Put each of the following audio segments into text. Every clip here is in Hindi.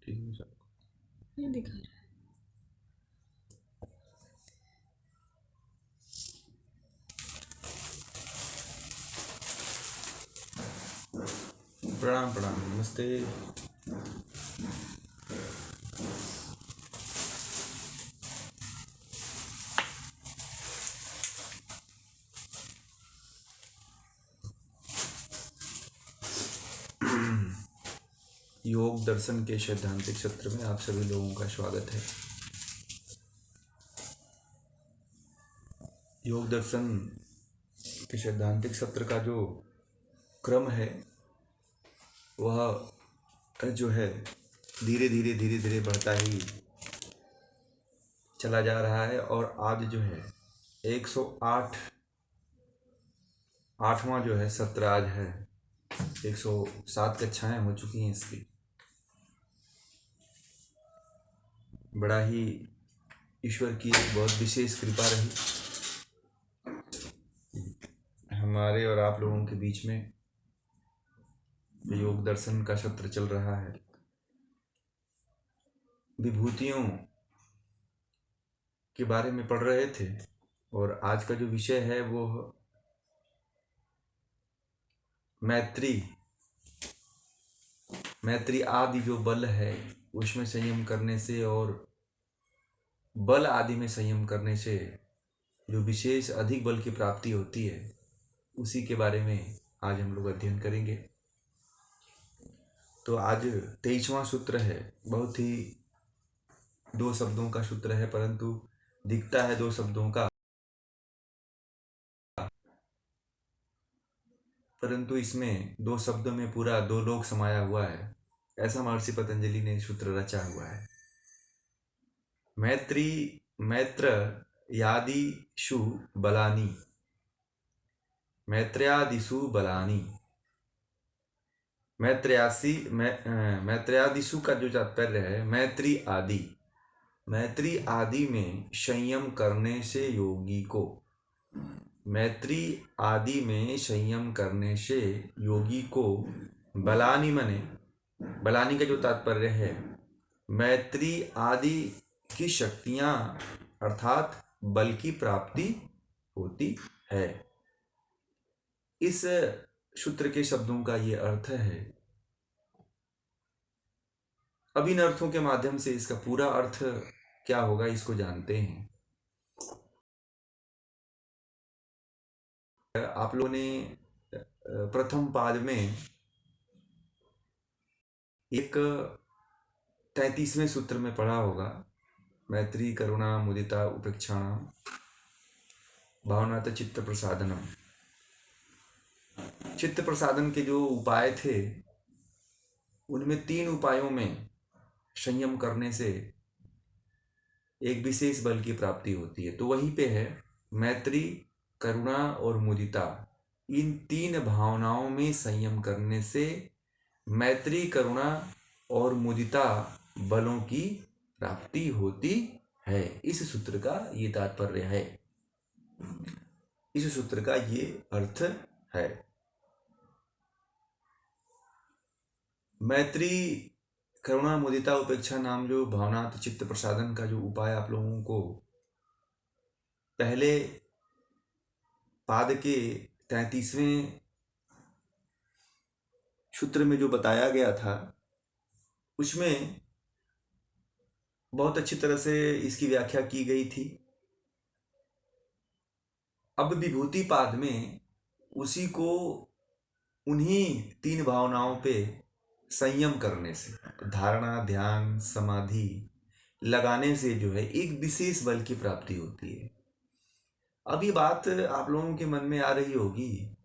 ठीक है सर। नहीं दिखा रहा है। प्रणाम प्रणाम, नमस्ते। योग दर्शन के सैद्धांतिक सत्र में आप सभी लोगों का स्वागत है। योग दर्शन के सैद्धांतिक सत्र का जो क्रम है वह जो है धीरे धीरे बढ़ता ही चला जा रहा है और आज जो है 108वां जो है सत्र आज है। 107 कक्षाएं हो चुकी हैं इसकी। बड़ा ही ईश्वर की एक बहुत विशेष कृपा रही हमारे और आप लोगों के बीच में। योग दर्शन का सत्र चल रहा है। विभूतियों के बारे में पढ़ रहे थे और आज का जो विषय है वो मैत्री आदि जो बल है उसमें संयम करने से और बल आदि में संयम करने से जो विशेष अधिक बल की प्राप्ति होती है उसी के बारे में आज हम लोग अध्ययन करेंगे। तो आज 23वां सूत्र है। बहुत ही 2 शब्दों का सूत्र है परंतु दिखता है 2 शब्दों का, परंतु इसमें 2 शब्दों में पूरा 2 लोक समाया हुआ है। ऐसा महर्षि पतंजलि ने सूत्र रचा हुआ है। मैत्र यादिषु बलानि, मैत्रयादिषु बलानि। मैत्रयादिषु का जो तात्पर्य है मैत्री आदि में संयम करने से योगी को, मैत्री आदि में संयम करने से योगी को बलानि मने, बलानि का जो तात्पर्य है मैत्री आदि की शक्तियां अर्थात बल की प्राप्ति होती है। इस सूत्र के शब्दों का ये अर्थ है। अब इन अर्थों के माध्यम से इसका पूरा अर्थ क्या होगा इसको जानते हैं। आप लोगों ने प्रथम पाद में एक 33वें सूत्र में पढ़ा होगा, मैत्री करुणा मुदिता उपेक्षाणाम भावनात चित्त प्रसादनम। चित्त प्रसादन के जो उपाय थे उनमें 3 उपायों में संयम करने से एक विशेष बल की प्राप्ति होती है। तो वहीं पे है मैत्री करुणा और मुदिता। इन 3 भावनाओं में संयम करने से मैत्री करुणा और मुदिता बलों की प्राप्ति होती है। इस सूत्र का ये तात्पर्य है, इस सूत्र का ये अर्थ है। मैत्री करुणा मुदिता उपेक्षा नाम जो भावनात चित्त प्रसादन का जो उपाय आप लोगों को पहले पाद के 33वें सूत्र में जो बताया गया था उसमें बहुत अच्छी तरह से इसकी व्याख्या की गई थी। अब विभूति पाद में उसी को उन्हीं 3 भावनाओं पे संयम करने से, धारणा ध्यान समाधि लगाने से जो है एक विशेष बल की प्राप्ति होती है। अब ये बात आप लोगों के मन में आ रही होगी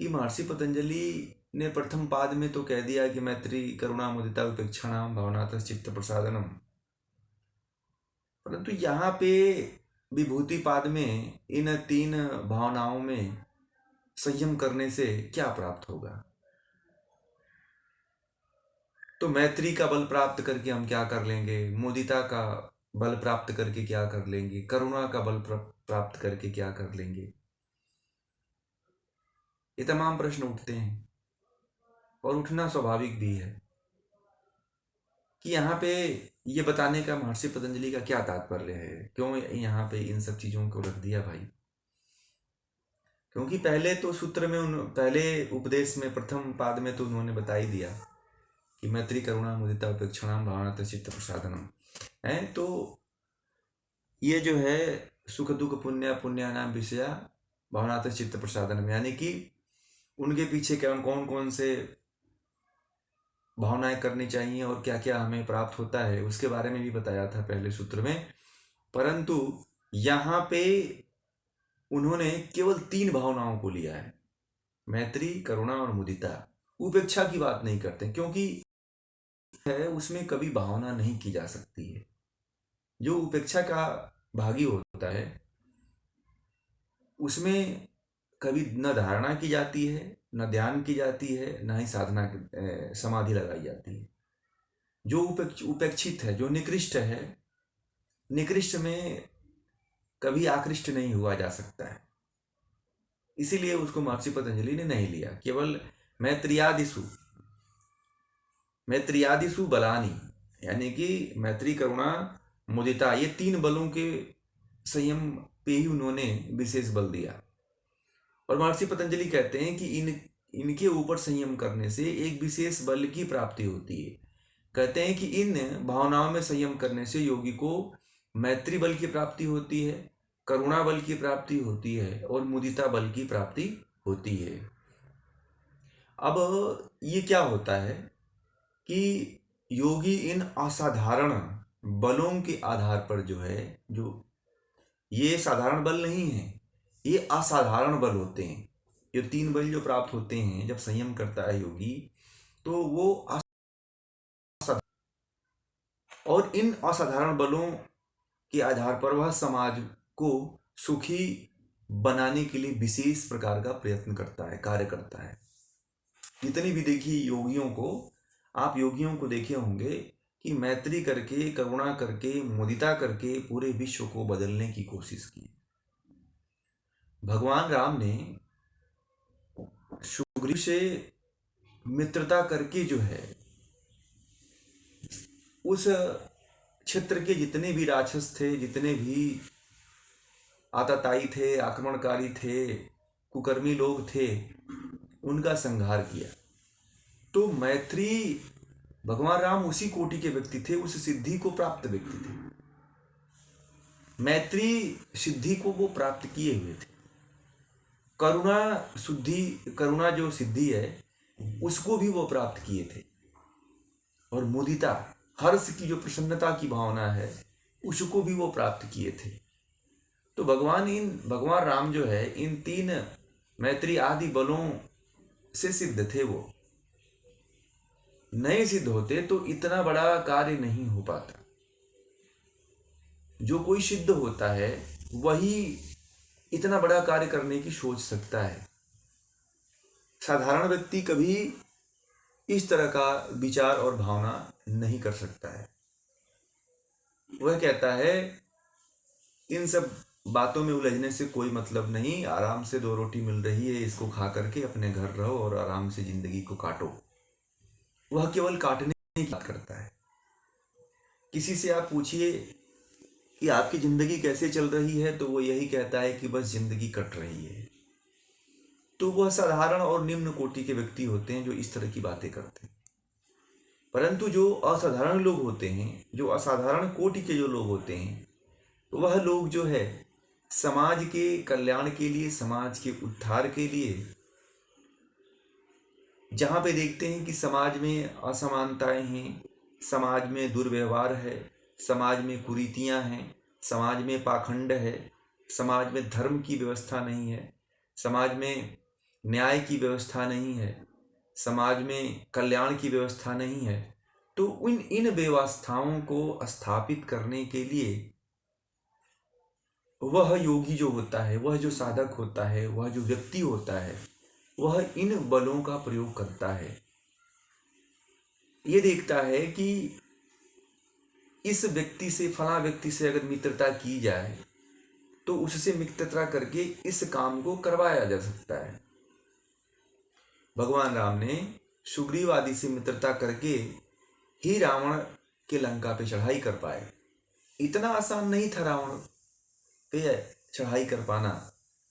कि महर्षि पतंजलि ने प्रथम पाद में तो कह दिया कि मैत्री करुणा मुदिता उपेक्षाणाम भावनातः चित्त प्रसादनम, परंतु यहाँ पे विभूति पाद में इन 3 भावनाओं में संयम करने से क्या प्राप्त होगा। तो मैत्री का बल प्राप्त करके हम क्या कर लेंगे, मुदिता का बल प्राप्त करके क्या कर लेंगे, करुणा का बल प्राप्त करके क्या कर लेंगे। ये तमाम प्रश्न उठते हैं और उठना स्वाभाविक भी है। कि यहाँ पे ये बताने का महर्षि पतंजलि का क्या तात्पर्य है, क्यों यहाँ पे इन सब चीज़ों को रख दिया भाई। क्योंकि पहले तो सूत्र में पहले उपदेश में प्रथम पाद में तो उन्होंने बता ही दिया कि मैत्री करुणा मुदिता उपेक्षणाम भावना चित्त प्रसादनम है। तो ये जो है सुख दुख पुण्य पुण्यानाम विषया भावना चित्त प्रसादनम, यानी कि उनके पीछे कौन कौन से भावनाएं करनी चाहिए और क्या क्या हमें प्राप्त होता है उसके बारे में भी बताया था पहले सूत्र में। परंतु यहाँ पे उन्होंने केवल 3 भावनाओं को लिया है, मैत्री करुणा और मुदिता। उपेक्षा की बात नहीं करते क्योंकि है उसमें कभी भावना नहीं की जा सकती है। जो उपेक्षा का भागी होता है उसमें कभी न धारणा की जाती है, न ध्यान की जाती है, न ही साधना समाधि लगाई जाती है। जो उपेक्षित है, जो निकृष्ट है, निकृष्ट में कभी आकृष्ट नहीं हुआ जा सकता है। इसीलिए उसको महर्षि पतंजलि ने नहीं लिया। केवल मैत्रियादिषु बलानी, यानी कि मैत्री करुणा मुदिता, ये 3 बलों के संयम पे ही उन्होंने विशेष बल दिया। और महर्षि पतंजलि कहते हैं कि इनके ऊपर संयम करने से एक विशेष बल की प्राप्ति होती है। कहते हैं कि इन भावनाओं में संयम करने से योगी को मैत्री बल की प्राप्ति होती है, करुणा बल की प्राप्ति होती है और मुदिता बल की प्राप्ति होती है। अब ये क्या होता है कि योगी इन असाधारण बलों के आधार पर जो है, जो ये साधारण बल नहीं है, ये असाधारण बल होते हैं। ये 3 बल जो प्राप्त होते हैं जब संयम करता है योगी, तो वो और इन असाधारण बलों के आधार पर वह समाज को सुखी बनाने के लिए विशेष प्रकार का प्रयत्न करता है, कार्य करता है। जितनी भी देखिए योगियों को, आप योगियों को देखे होंगे कि मैत्री करके, करुणा करके, मुदिता करके पूरे विश्व को बदलने की कोशिश की। भगवान राम ने सुग्रीव से मित्रता करके जो है उस क्षेत्र के जितने भी राक्षस थे, जितने भी आतताई थे, आक्रमणकारी थे, कुकर्मी लोग थे, उनका संहार किया। तो मैत्री, भगवान राम उसी कोटि के व्यक्ति थे, उस सिद्धि को प्राप्त व्यक्ति थे। मैत्री सिद्धि को वो प्राप्त किए हुए थे। करुणा जो सिद्धि है उसको भी वो प्राप्त किए थे। और मुदिता, हर्ष की जो प्रसन्नता की भावना है, उसको भी वो प्राप्त किए थे। तो भगवान राम जो है इन 3 मैत्री आदि बलों से सिद्ध थे। वो नहीं सिद्ध होते तो इतना बड़ा कार्य नहीं हो पाता। जो कोई सिद्ध होता है वही इतना बड़ा कार्य करने की सोच सकता है। साधारण व्यक्ति कभी इस तरह का विचार और भावना नहीं कर सकता है। वह कहता है इन सब बातों में उलझने से कोई मतलब नहीं, आराम से 2 रोटी मिल रही है, इसको खा करके अपने घर रहो और आराम से जिंदगी को काटो। वह केवल काटने की बात करता है। किसी से आप पूछिए कि आपकी जिंदगी कैसे चल रही है, तो वो यही कहता है कि बस जिंदगी कट रही है। तो वह साधारण और निम्न कोटि के व्यक्ति होते हैं जो इस तरह की बातें करते हैं। परंतु जो असाधारण लोग होते हैं, जो असाधारण कोटि के जो लोग होते हैं, वह लोग जो है समाज के कल्याण के लिए, समाज के उद्धार के लिए, जहाँ पे देखते हैं कि समाज में असमानताएं हैं, समाज में दुर्व्यवहार है, समाज में कुरीतियाँ हैं, समाज में पाखंड है, समाज में धर्म की व्यवस्था नहीं है, समाज में न्याय की व्यवस्था नहीं है, समाज में कल्याण की व्यवस्था नहीं है, तो इन व्यवस्थाओं को स्थापित करने के लिए वह योगी जो होता है, वह जो साधक होता है, वह जो व्यक्ति होता है, वह इन बलों का प्रयोग करता है। ये देखता है कि इस व्यक्ति से, फला व्यक्ति से अगर मित्रता की जाए तो उससे मित्रता करके इस काम को करवाया जा सकता है। भगवान राम ने सुग्रीव आदि से मित्रता करके ही रावण कि लंका पे चढ़ाई कर पाए। इतना आसान नहीं था रावण पे चढ़ाई कर पाना।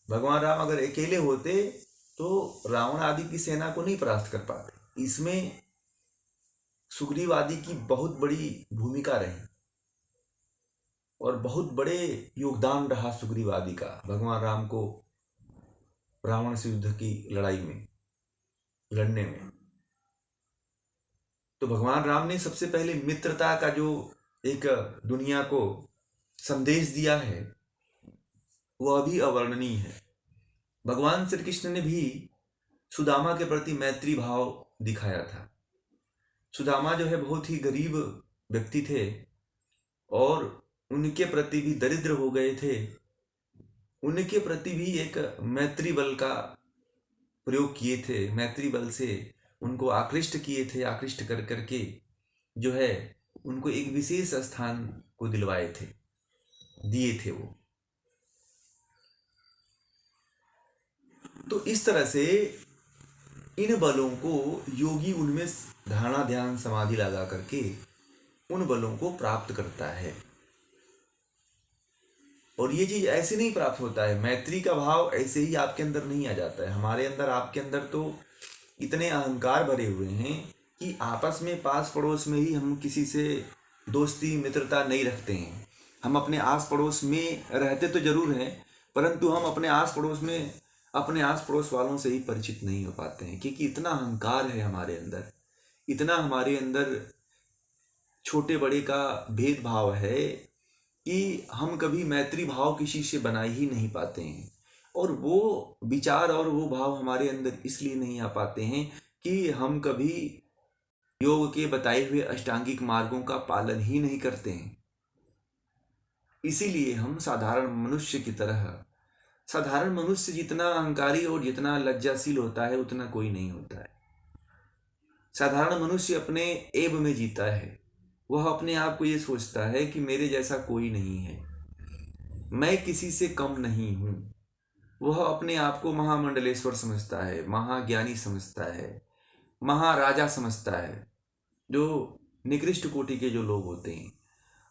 भगवान राम अगर अकेले होते तो रावण आदि की सेना को नहीं परास्त कर पाते। इसमें सुग्रीव आदि की बहुत बड़ी भूमिका रही और बहुत बड़े योगदान रहा सुग्रीव आदि का भगवान राम को रावण से युद्ध की लड़ाई में लड़ने में। तो भगवान राम ने सबसे पहले मित्रता का जो एक दुनिया को संदेश दिया है वह भी अवर्णनीय है। भगवान श्री कृष्ण ने भी सुदामा के प्रति मैत्री भाव दिखाया था। सुदामा जो है बहुत ही गरीब व्यक्ति थे और उनके प्रति भी दरिद्र हो गए थे। उनके प्रति भी एक मैत्री बल का प्रयोग किए थे, मैत्री बल से उनको आकृष्ट किए थे। आकृष्ट कर करके जो है उनको एक विशेष स्थान को दिलवाए थे, दिए थे वो। तो इस तरह से इन बलों को योगी उनमें धारणा ध्यान समाधि लगा करके उन बलों को प्राप्त करता है। और ये चीज ऐसे नहीं प्राप्त होता है, मैत्री का भाव ऐसे ही आपके अंदर नहीं आ जाता है। हमारे अंदर आपके अंदर तो इतने अहंकार भरे हुए हैं कि आपस में पास पड़ोस में ही हम किसी से दोस्ती मित्रता नहीं रखते हैं। हम अपने आस पड़ोस में रहते तो जरूर हैं परंतु हम अपने आस पड़ोस में अपने आस पड़ोस वालों से ही परिचित नहीं हो पाते हैं, क्योंकि इतना अहंकार है हमारे अंदर, इतना हमारे अंदर छोटे बड़े का भेदभाव है कि हम कभी मैत्री भाव किसी से बना ही नहीं पाते हैं। और वो विचार और वो भाव हमारे अंदर इसलिए नहीं आ पाते हैं कि हम कभी योग के बताए हुए अष्टांगिक मार्गों का पालन ही नहीं करते हैं। इसीलिए हम साधारण मनुष्य की तरह, साधारण मनुष्य जितना अहंकारी और जितना लज्जाशील होता है उतना कोई नहीं होता है। साधारण मनुष्य अपने एब में जीता है। वह अपने आप को ये सोचता है कि मेरे जैसा कोई नहीं है, मैं किसी से कम नहीं हूं। वह अपने आप को महामंडलेश्वर समझता है, महाज्ञानी समझता है, महाराजा समझता है। जो निकृष्ट कोटि के जो लोग होते हैं,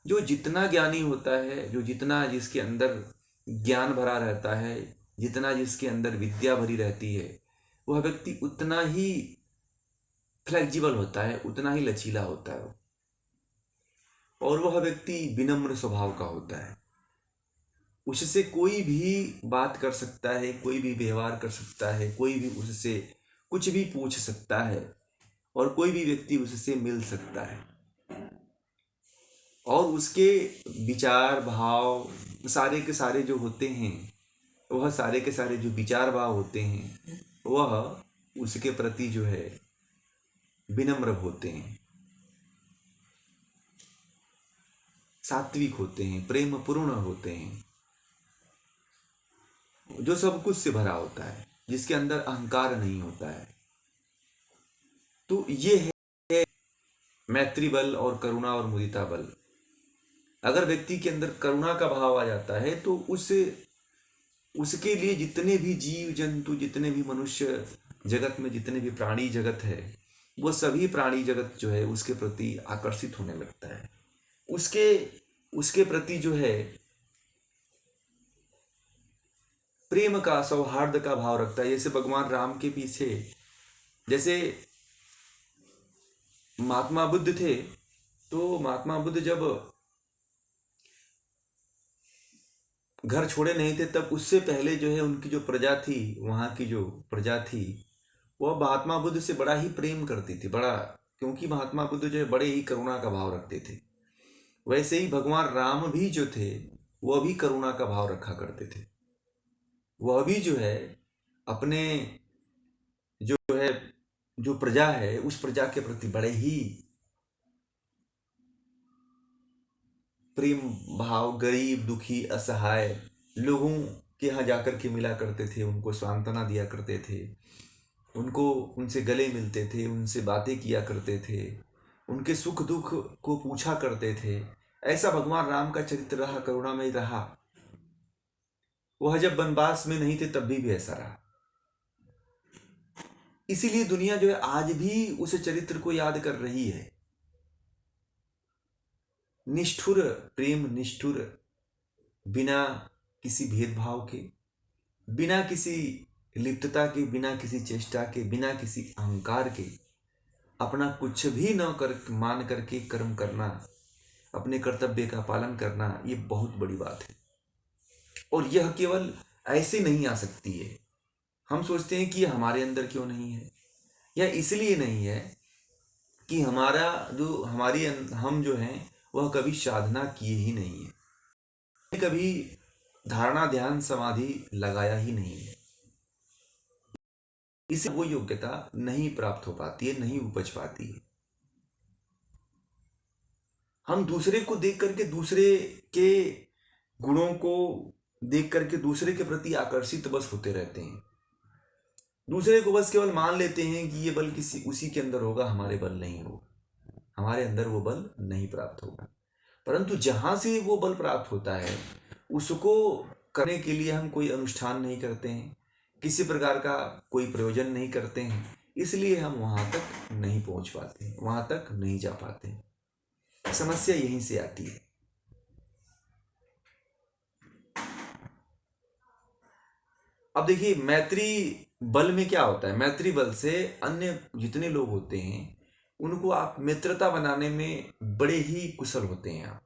जो जितना ज्ञानी होता है, जो जितना जिसके अंदर ज्ञान भरा रहता है, जितना जिसके अंदर विद्या भरी रहती है, वह व्यक्ति उतना ही फ्लेक्सिबल होता है, उतना ही लचीला होता है और वह व्यक्ति विनम्र स्वभाव का होता है। उससे कोई भी बात कर सकता है, कोई भी व्यवहार कर सकता है, कोई भी उससे कुछ भी पूछ सकता है और कोई भी व्यक्ति उससे मिल सकता है। और उसके विचार भाव सारे के सारे जो होते हैं, वह सारे के सारे जो विचार भाव होते हैं वह उसके प्रति जो है विनम्र होते हैं, सात्विक होते हैं, प्रेम पूर्ण होते हैं, जो सब कुछ से भरा होता है, जिसके अंदर अहंकार नहीं होता है। तो ये है मैत्री बल और करुणा और मुदिता बल। अगर व्यक्ति के अंदर करुणा का भाव आ जाता है तो उसके लिए जितने भी जीव जंतु, जितने भी मनुष्य जगत में जितने भी प्राणी जगत है, वो सभी प्राणी जगत जो है उसके प्रति आकर्षित होने लगता है। उसके प्रति जो है प्रेम का, सौहार्द का भाव रखता है। जैसे भगवान राम के पीछे जैसे महात्मा बुद्ध थे, तो महात्मा बुद्ध जब घर छोड़े नहीं थे तब उससे पहले जो है उनकी जो प्रजा थी, वहाँ की जो प्रजा थी, वह महात्मा बुद्ध से बड़ा ही प्रेम करती थी, बड़ा, क्योंकि महात्मा बुद्ध जो है बड़े ही करुणा का भाव रखते थे। वैसे ही भगवान राम भी जो थे वह भी करुणा का भाव रखा करते थे। वह भी जो है अपने जो है जो प्रजा है उस प्रजा के प्रति बड़े ही प्रेम भाव, गरीब दुखी असहाय लोगों के यहाँ जाकर के मिला करते थे, उनको सांत्वना दिया करते थे, उनसे गले मिलते थे, उनसे बातें किया करते थे, उनके सुख दुख को पूछा करते थे। ऐसा भगवान राम का चरित्र रहा, करुणामय रहा। वह जब वनवास में नहीं थे तब भी ऐसा रहा। इसीलिए दुनिया जो है आज भी उस चरित्र को याद कर रही है। निष्ठुर प्रेम, निष्ठुर, बिना किसी भेदभाव के, बिना किसी लिप्तता के, बिना किसी चेष्टा के, बिना किसी अहंकार के, अपना कुछ भी न कर मान करके कर्म करना, अपने कर्तव्य का पालन करना, ये बहुत बड़ी बात है। और यह केवल ऐसे नहीं आ सकती है। हम सोचते हैं कि ये हमारे अंदर क्यों नहीं है, या इसलिए नहीं है कि हमारा जो हम जो हैं वह कभी साधना किए ही नहीं है, कभी धारणा ध्यान समाधि लगाया ही नहीं है, इसे वो योग्यता नहीं प्राप्त हो पाती है, नहीं उपज पाती है। हम दूसरे को देख करके, दूसरे के गुणों को देख करके दूसरे के प्रति आकर्षित बस होते रहते हैं। दूसरे को बस केवल मान लेते हैं कि ये बल किसी उसी के अंदर होगा, हमारे बल नहीं होगा, हमारे अंदर वो बल नहीं प्राप्त होगा। परंतु जहां से वो बल प्राप्त होता है उसको करने के लिए हम कोई अनुष्ठान नहीं करते हैं, किसी प्रकार का कोई प्रयोजन नहीं करते हैं, इसलिए हम वहां तक नहीं पहुंच पाते हैं, वहां तक नहीं जा पाते हैं। समस्या यहीं से आती है। अब देखिए, मैत्री बल में क्या होता है, मैत्री बल से अन्य जितने लोग होते हैं उनको आप मित्रता बनाने में बड़े ही कुशल होते हैं। आप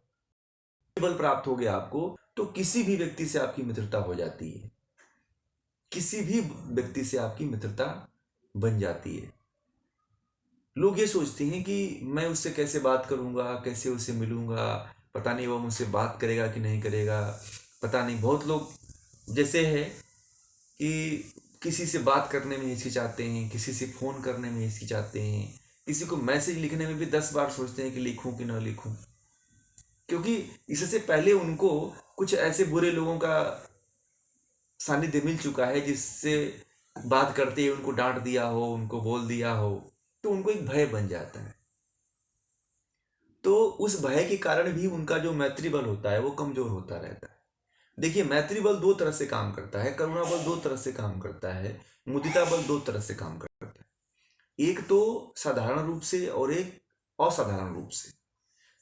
बल प्राप्त हो गया आपको तो किसी भी व्यक्ति से आपकी मित्रता हो जाती है, किसी भी व्यक्ति से आपकी मित्रता बन जाती है। लोग ये सोचते हैं कि मैं उससे कैसे बात करूंगा, कैसे उससे मिलूंगा, पता नहीं वो मुझसे बात करेगा कि नहीं करेगा, पता नहीं। बहुत लोग जैसे है कि किसी से बात करने में हिचकिचाते हैं, किसी से फ़ोन करने में हिचकिचाते हैं, किसी को मैसेज लिखने में भी 10 बार सोचते हैं कि लिखूं कि ना लिखूं, क्योंकि इससे पहले उनको कुछ ऐसे बुरे लोगों का सानिध्य मिल चुका है जिससे बात करते ही उनको डांट दिया हो, उनको बोल दिया हो, तो उनको एक भय बन जाता है। तो उस भय के कारण भी उनका जो मैत्री बल होता है वो कमजोर होता रहता है। देखिए, मैत्री बल दो तरह से काम करता है, करुणा बल दो तरह से काम करता है, मुदिता बल दो तरह से काम करता है। एक तो साधारण रूप से और एक असाधारण रूप से।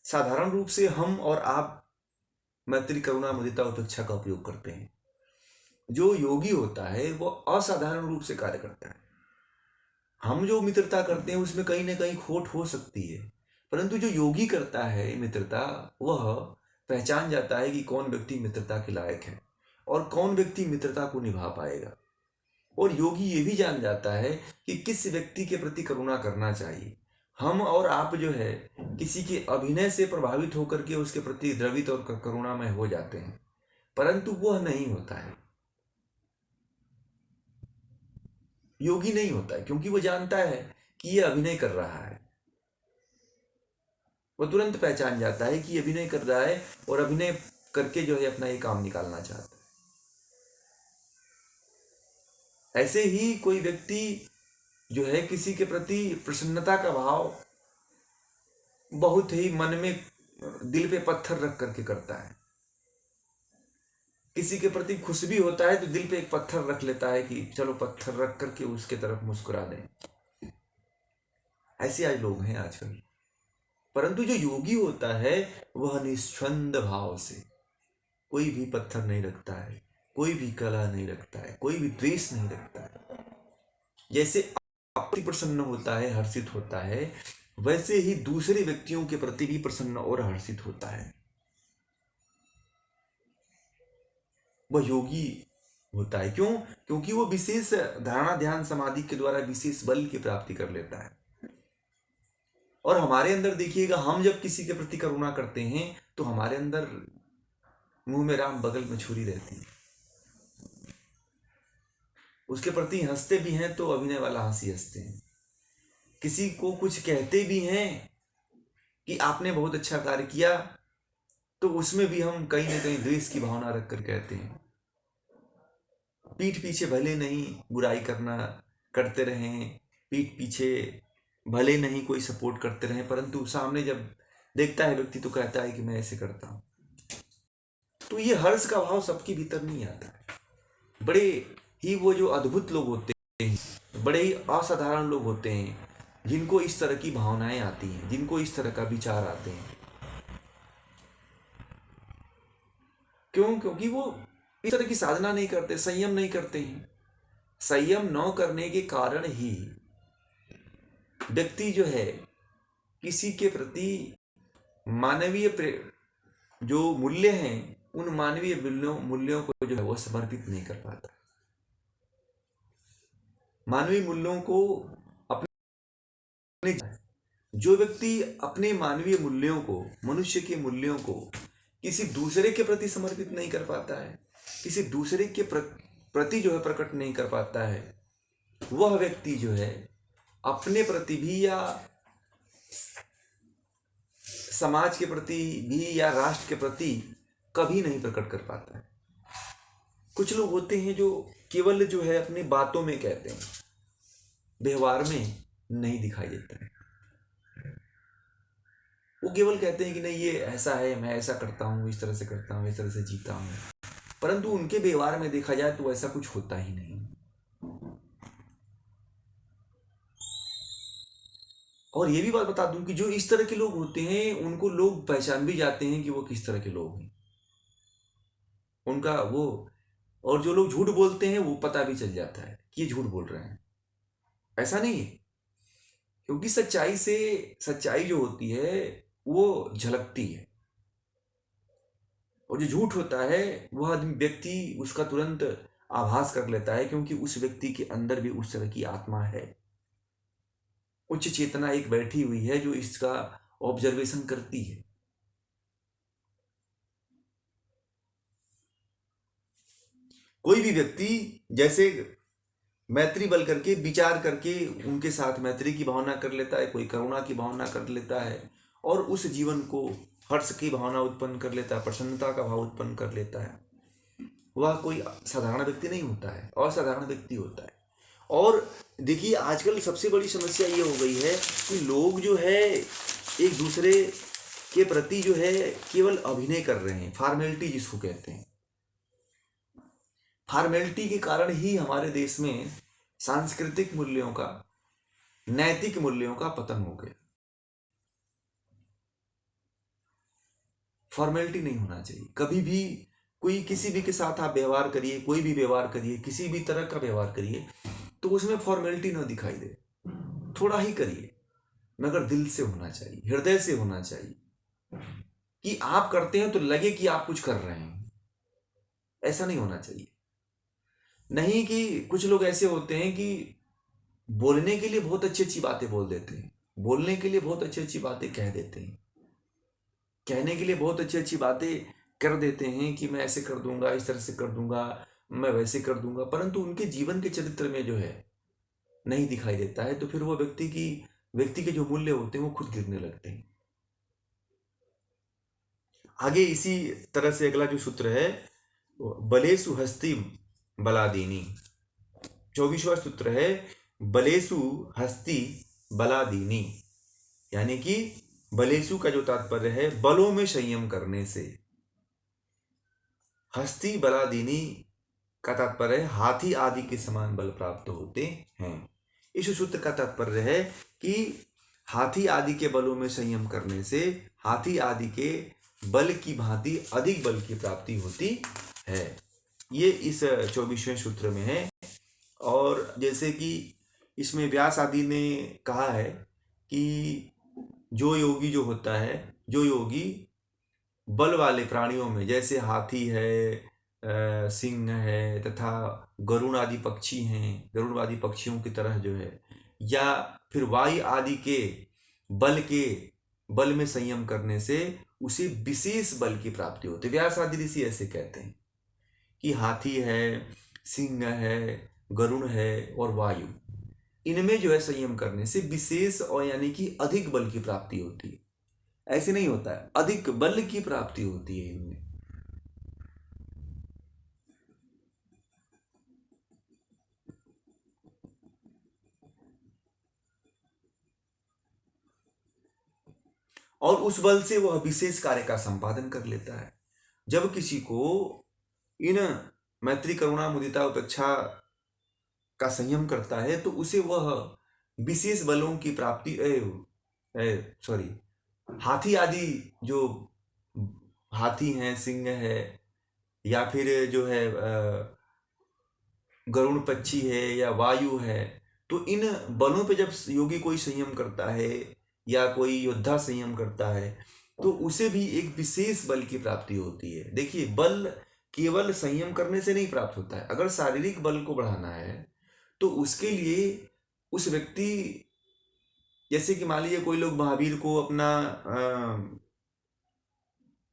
साधारण रूप से हम और आप मैत्री, करुणा, मुदिता, उपेक्षा का उपयोग करते हैं। जो योगी होता है वो असाधारण रूप से कार्य करता है। हम जो मित्रता करते हैं उसमें कहीं ना कहीं खोट हो सकती है, परंतु जो योगी करता है मित्रता, वह पहचान जाता है कि कौन व्यक्ति मित्रता के लायक है और कौन व्यक्ति मित्रता को निभा पाएगा। और योगी ये भी जान जाता है कि किस व्यक्ति के प्रति करुणा करना चाहिए। हम और आप जो है किसी के अभिनय से प्रभावित होकर के उसके प्रति द्रवित और करुणामय हो जाते हैं, परंतु वह नहीं होता है, योगी नहीं होता है, क्योंकि वो जानता है कि ये अभिनय कर रहा है। वो तुरंत पहचान जाता है कि अभिनय कर रहा है और अभिनय करके जो है अपना ये काम निकालना चाहता है। ऐसे ही कोई व्यक्ति जो है किसी के प्रति प्रसन्नता का भाव बहुत ही मन में, दिल पे पत्थर रख करके करता है। किसी के प्रति खुश भी होता है तो दिल पे एक पत्थर रख लेता है कि चलो पत्थर रख करके उसके तरफ मुस्कुरा दें। ऐसे आज लोग हैं आजकल। परंतु जो योगी होता है वह निस्पंद भाव से कोई भी पत्थर नहीं रखता है, कोई भी कला नहीं रखता है, कोई भी द्वेष नहीं रखता है। जैसे आप प्रसन्न होता है, हर्षित होता है, वैसे ही दूसरे व्यक्तियों के प्रति भी प्रसन्न और हर्षित होता है। वह योगी होता है। क्यों? क्योंकि वो विशेष धारणा ध्यान समाधि के द्वारा विशेष बल की प्राप्ति कर लेता है। और हमारे अंदर देखिएगा, हम जब किसी के प्रति करुणा करते हैं तो हमारे अंदर मुंह में राम बगल में छुरी रहती है। उसके प्रति हंसते भी हैं तो अभिनय वाला हंसी हंसते हैं, किसी को कुछ कहते भी हैं कि आपने बहुत अच्छा कार्य किया तो उसमें भी हम कहीं ना कहीं द्वेष की भावना रख कर कहते हैं। पीठ पीछे भले नहीं बुराई करते रहें, पीठ पीछे भले नहीं कोई सपोर्ट करते रहें, परंतु सामने जब देखता है व्यक्ति तो कहता है कि मैं ऐसे करता हूं। तो ये हर्ष का भाव सबके भीतर नहीं आता है। बड़े ही वो जो अद्भुत लोग होते हैं, बड़े ही असाधारण लोग होते हैं जिनको इस तरह की भावनाएं आती हैं, जिनको इस तरह का विचार आते हैं। क्यों? क्योंकि वो इस तरह की साधना नहीं करते, संयम नहीं करते हैं। संयम न करने के कारण ही व्यक्ति जो है किसी के प्रति मानवीय जो मूल्य हैं, उन मानवीय मूल्यों को जो है वो समर्पित नहीं कर पाता। मानवीय मूल्यों को अपने, जो व्यक्ति अपने मानवीय मूल्यों को, मनुष्य के मूल्यों को किसी दूसरे के प्रति समर्पित नहीं कर पाता है, किसी दूसरे के प्रति जो है प्रकट नहीं कर पाता है, वह व्यक्ति जो है अपने प्रति भी या समाज के प्रति भी या राष्ट्र के प्रति कभी नहीं प्रकट कर पाता है। कुछ लोग होते हैं जो केवल जो है अपनी बातों में कहते हैं, व्यवहार में नहीं दिखाई देता है। वो केवल कहते हैं कि नहीं ये ऐसा है, मैं ऐसा करता हूँ, इस तरह से करता हूँ, इस तरह से जीता हूँ, परंतु उनके व्यवहार में देखा जाए तो ऐसा कुछ होता ही नहीं। और ये भी बात बता दूं कि जो इस तरह के लोग होते हैं उनको लोग पहचान भी जाते हैं कि वो किस तरह के लोग हैं, उनका वो। और जो लोग झूठ बोलते हैं वो पता भी चल जाता है कि ये झूठ बोल रहे हैं। ऐसा नहीं है, क्योंकि सच्चाई जो होती है वो झलकती है, और जो झूठ होता है वह आदमी व्यक्ति उसका तुरंत आभास कर लेता है, क्योंकि उस व्यक्ति के अंदर भी उस तरह की आत्मा है, उच्च चेतना एक बैठी हुई है जो इसका ऑब्जर्वेशन करती है। कोई भी व्यक्ति जैसे मैत्री बल करके विचार करके उनके साथ मैत्री की भावना कर लेता है, कोई करुणा की भावना कर लेता है, और उस जीवन को हर्ष की भावना उत्पन्न कर लेता है, प्रसन्नता का भाव उत्पन्न कर लेता है, वह कोई साधारण व्यक्ति नहीं होता है, असाधारण व्यक्ति होता है। और देखिए आजकल सबसे बड़ी समस्या ये हो गई है कि लोग जो है एक दूसरे के प्रति जो है केवल अभिनय कर रहे हैं, फॉर्मेलिटी जिसको कहते हैं। फॉर्मेलिटी के कारण ही हमारे देश में सांस्कृतिक मूल्यों का, नैतिक मूल्यों का पतन हो गया। फॉर्मेलिटी नहीं होना चाहिए कभी भी। कोई किसी भी के साथ आप व्यवहार करिए, कोई भी व्यवहार करिए, किसी भी तरह का व्यवहार करिए, तो उसमें फॉर्मेलिटी ना दिखाई दे, थोड़ा ही करिए, मगर दिल से होना चाहिए, हृदय से होना चाहिए, कि आप करते हैं तो लगे कि आप कुछ कर रहे हैं। ऐसा नहीं होना चाहिए। नहीं कि कुछ लोग ऐसे होते हैं कि बोलने के लिए बहुत अच्छी अच्छी बातें बोल देते हैं, बोलने के लिए बहुत अच्छी अच्छी बातें कह देते हैं, कहने के लिए बहुत अच्छी अच्छी बातें कर देते हैं कि मैं ऐसे कर दूंगा, इस तरह से कर दूंगा, मैं वैसे कर दूंगा, परंतु उनके जीवन के चरित्र में जो है नहीं दिखाई देता है। तो फिर वो व्यक्ति के जो मूल्य होते हैं वो खुद गिरने लगते हैं। आगे इसी तरह से अगला जो सूत्र है, बलेसु हस्ती बलादीनी, 24वां सूत्र है, बलेसु हस्ती बलादीनी, यानी कि बलेसु का जो तात्पर्य है बलों में संयम करने से, हस्ती बलादीनी का तात्पर्य है हाथी आदि के समान बल प्राप्त होते हैं। इस सूत्र का तात्पर्य है कि हाथी आदि के बलों में संयम करने से हाथी आदि के बल की भांति अधिक बल की प्राप्ति होती है। ये इस 24वें सूत्र में है। और जैसे कि इसमें व्यास आदि ने कहा है कि जो योगी जो होता है, जो योगी बल वाले प्राणियों में, जैसे हाथी है, सिंह है तथा गरुड़ आदि पक्षी हैं, गरुड़ आदि पक्षियों की तरह जो है, या फिर वायु आदि के बल में संयम करने से उसे विशेष बल की प्राप्ति होती है। व्यास आदि ऋषि ऐसे कहते हैं कि हाथी है, सिंह है, गरुड़ है और वायु, इनमें जो है संयम करने से विशेष और यानी कि अधिक बल की प्राप्ति होती है। ऐसे नहीं होता है, अधिक बल की प्राप्ति होती है इनमें। और उस बल से वह विशेष कार्य का संपादन कर लेता है। जब किसी को इन मैत्री, करुणा, मुदिता, उपेक्षा का संयम करता है तो उसे वह विशेष बलों की प्राप्ति, हाथी आदि जो हाथी हैं, सिंह है, या फिर जो है गरुड़ पक्षी है या वायु है, तो इन बलों पे जब योगी कोई संयम करता है या कोई योद्धा संयम करता है तो उसे भी एक विशेष बल की प्राप्ति होती है। देखिए, बल केवल संयम करने से नहीं प्राप्त होता है। अगर शारीरिक बल को बढ़ाना है तो उसके लिए उस व्यक्ति, जैसे कि मान लीजिए कोई लोग महावीर को अपना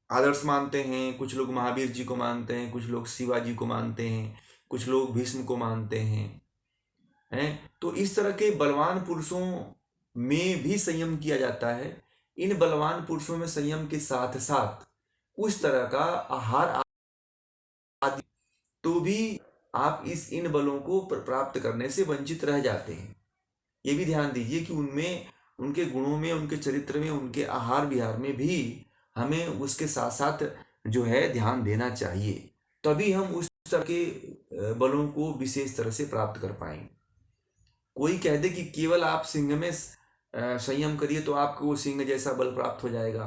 आदर्श मानते हैं, कुछ लोग महावीर जी को मानते हैं, कुछ लोग शिवाजी को मानते हैं, कुछ लोग भीष्म को मानते हैं। तो इस तरह के बलवान पुरुषों में भी संयम किया जाता है। इन बलवान पुरुषों में संयम के साथ साथ उस तरह का आहार आदि, तो भी आप इन बलों को प्राप्त करने से वंचित रह जाते हैं। ये भी ध्यान दीजिए कि उनमें, उनके गुणों में, उनके चरित्र में, उनके आहार विहार में भी हमें उसके साथ साथ जो है ध्यान देना चाहिए, तभी हम उस तरह के बलों को विशेष तरह से प्राप्त कर पाएंगे। कोई कह दे कि केवल आप सिंह में संयम करिए तो आपको वो सिंह जैसा बल प्राप्त हो जाएगा,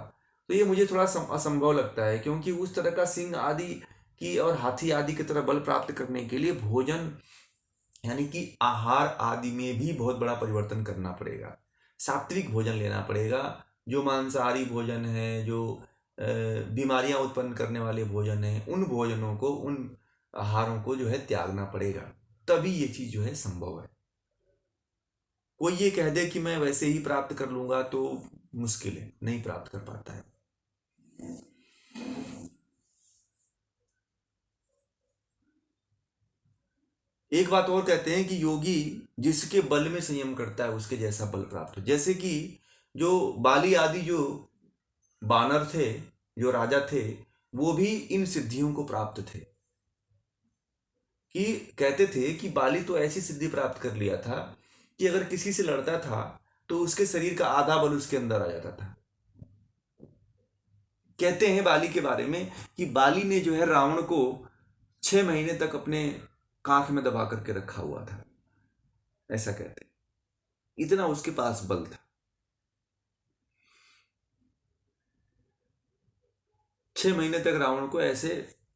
तो ये मुझे थोड़ा असंभव लगता है, क्योंकि उस तरह का सिंह आदि की और हाथी आदि की तरह बल प्राप्त करने के लिए भोजन यानी कि आहार आदि में भी बहुत बड़ा परिवर्तन करना पड़ेगा। सात्विक भोजन लेना पड़ेगा। जो मांसाहारी भोजन है, जो बीमारियां उत्पन्न करने वाले भोजन हैं, उन भोजनों को, उन आहारों को जो है त्यागना पड़ेगा, तभी ये चीज जो है संभव है। कोई ये कह दे कि मैं वैसे ही प्राप्त कर लूंगा तो मुश्किल है, नहीं प्राप्त कर पाता है। एक बात और कहते हैं कि योगी जिसके बल में संयम करता है उसके जैसा बल प्राप्त हो। जैसे कि जो बाली आदि जो बानर थे, जो राजा थे, वो भी इन सिद्धियों को प्राप्त थे। कि कहते थे कि बाली तो ऐसी सिद्धि प्राप्त कर लिया था कि अगर किसी से लड़ता था तो उसके शरीर का आधा बल उसके अंदर आ जाता था। कहते हैं बाली के बारे में कि बाली ने जो है रावण को 6 महीने तक अपने कांख में दबा करके रखा हुआ था, ऐसा कहते हैं, इतना उसके पास बल था। 6 महीने तक रावण को ऐसे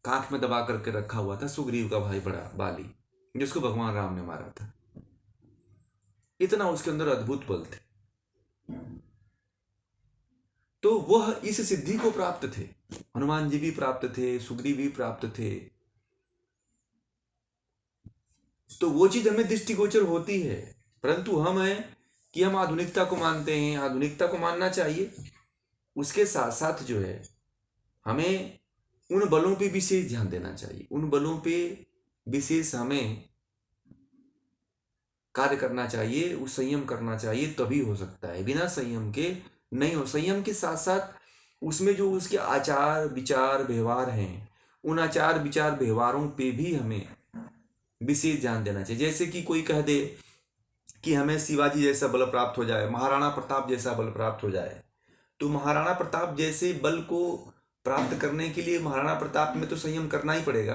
कांख में दबा करके रखा हुआ था सुग्रीव का भाई बड़ा बाली, जिसको भगवान राम ने मारा था। इतना उसके अंदर अद्भुत बल थे। तो वह इस सिद्धि को प्राप्त थे। हनुमान जी भी प्राप्त थे, सुग्रीव भी प्राप्त थे। तो वो चीज हमें दृष्टिगोचर होती है, परंतु हम है कि हम आधुनिकता को मानते हैं। आधुनिकता को मानना चाहिए, उसके साथ साथ जो है हमें उन बलों पे विशेष ध्यान देना चाहिए। उन बलों पे विशेष हमें कार्य करना चाहिए, उस संयम करना चाहिए, तभी हो सकता है। बिना संयम के नहीं हो। संयम के साथ साथ उसमें जो उसके आचार विचार व्यवहार हैं, उन आचार विचार व्यवहारों पे भी हमें विशेष ध्यान देना चाहिए। जैसे कि कोई कह दे कि हमें शिवाजी जैसा बल प्राप्त हो जाए, महाराणा प्रताप जैसा बल प्राप्त हो जाए, तो महाराणा प्रताप जैसे बल को प्राप्त करने के लिए महाराणा प्रताप में तो संयम करना ही पड़ेगा,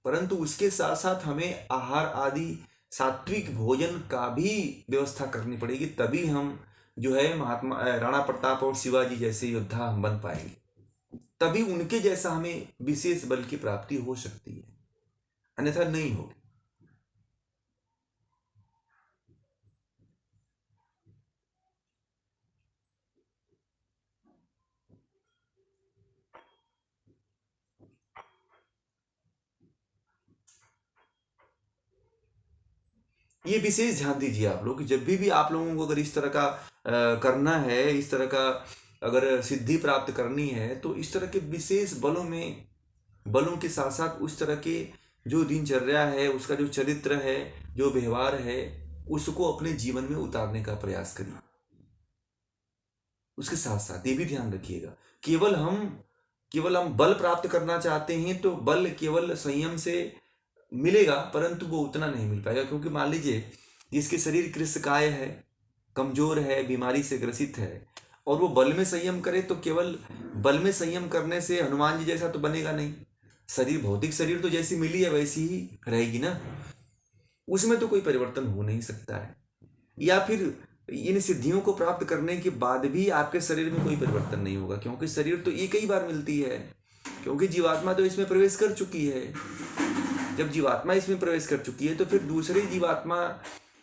परंतु उसके साथ साथ हमें आहार आदि सात्विक भोजन का भी व्यवस्था करनी पड़ेगी, तभी हम जो है महात्मा राणा प्रताप और शिवाजी जैसे योद्धा हम बन पाएंगे। तभी उनके जैसा हमें विशेष बल की प्राप्ति हो सकती है, अन्यथा नहीं होगी। ये विशेष ध्यान दीजिए आप लोग, जब भी आप लोगों को अगर इस तरह का करना है, इस तरह का अगर सिद्धि प्राप्त करनी है, तो इस तरह के विशेष बलों में, बलों के साथ साथ उस तरह के जो दिनचर्या है, उसका जो चरित्र है, जो व्यवहार है, उसको अपने जीवन में उतारने का प्रयास करिए। उसके साथ साथ ये भी ध्यान रखिएगा, केवल हम बल प्राप्त करना चाहते हैं तो बल केवल संयम से मिलेगा, परंतु वो उतना नहीं मिल पाएगा। क्योंकि मान लीजिए जिसके शरीर कृशकाय है, कमजोर है, बीमारी से ग्रसित है, और वो बल में संयम करे, तो केवल बल में संयम करने से हनुमान जी जैसा तो बनेगा नहीं। शरीर, भौतिक शरीर तो जैसी मिली है वैसी ही रहेगी ना, उसमें तो कोई परिवर्तन हो नहीं सकता है। या फिर इन सिद्धियों को प्राप्त करने के बाद भी आपके शरीर में कोई परिवर्तन नहीं होगा, क्योंकि शरीर तो एक ही बार मिलती है। क्योंकि जीवात्मा तो इसमें प्रवेश कर चुकी है। जब जीवात्मा इसमें प्रवेश कर चुकी है तो फिर दूसरे जीवात्मा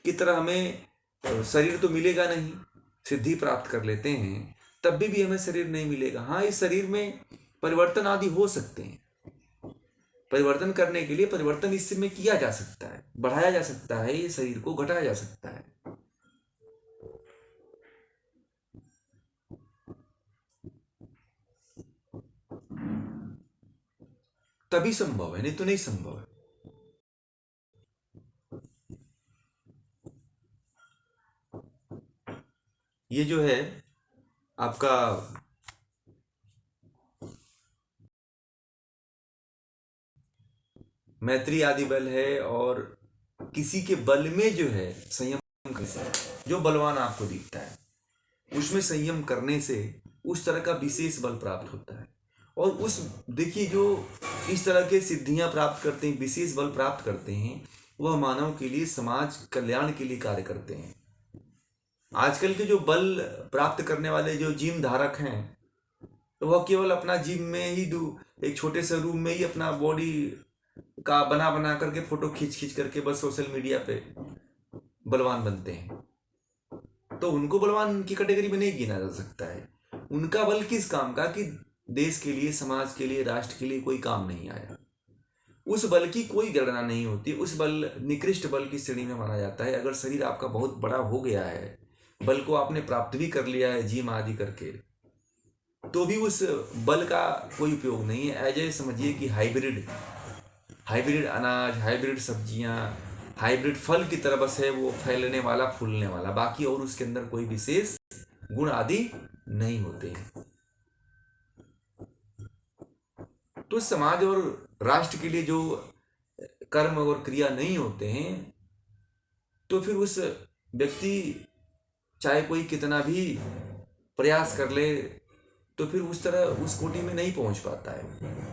की तरह हमें शरीर तो मिलेगा नहीं। सिद्धि प्राप्त कर लेते हैं तब भी हमें शरीर नहीं मिलेगा। हाँ, इस शरीर में परिवर्तन आदि हो सकते हैं। परिवर्तन करने के लिए परिवर्तन इसमें किया जा सकता है, बढ़ाया जा सकता है, ये शरीर को घटाया जा सकता है। तभी संभव है, नहीं तो नहीं संभव है। ये जो है आपका मैत्री आदि बल है, और किसी के बल में जो है संयम जो बलवान आपको दिखता है उसमें संयम करने से उस तरह का विशेष बल प्राप्त होता है। और उस देखिए जो इस तरह के सिद्धियां प्राप्त करते हैं, विशेष बल प्राप्त करते हैं, वह मानव के लिए, समाज कल्याण के लिए कार्य करते हैं। आजकल के जो बल प्राप्त करने वाले जो जिम धारक हैं, तो वह केवल अपना जिम में ही एक छोटे से रूम में ही अपना बॉडी का बना करके फोटो खींच करके बस सोशल मीडिया पे बलवान बनते हैं। तो उनको बलवान की कैटेगरी में नहीं गिना जा सकता है। उनका बल किस काम का, कि देश के लिए, समाज के लिए, राष्ट्र के लिए कोई काम नहीं आया। उस बल की कोई गणना नहीं होती। उस बल निकृष्ट बल की श्रेणी में माना जाता है। अगर शरीर आपका बहुत बड़ा हो गया है, बल को आपने प्राप्त भी कर लिया है जिम आदि करके, तो भी उस बल का कोई उपयोग नहीं है। ऐसे समझिए कि हाइब्रिड अनाज, हाइब्रिड सब्जियां, हाइब्रिड फल की तरह बस है वो फैलने वाला, फूलने वाला, बाकी और उसके अंदर कोई विशेष गुण आदि नहीं होते हैं। तो समाज और राष्ट्र के लिए जो कर्म और क्रिया नहीं होते हैं, तो फिर उस व्यक्ति चाहे कोई कितना भी प्रयास कर ले, तो फिर उस तरह उस कोटि में नहीं पहुंच पाता है।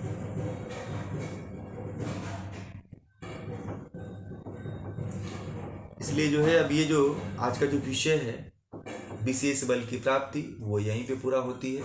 इसलिए जो है अब ये जो आज का जो विषय है विशेष बल की प्राप्ति, वो यहीं पे पूरा होती है।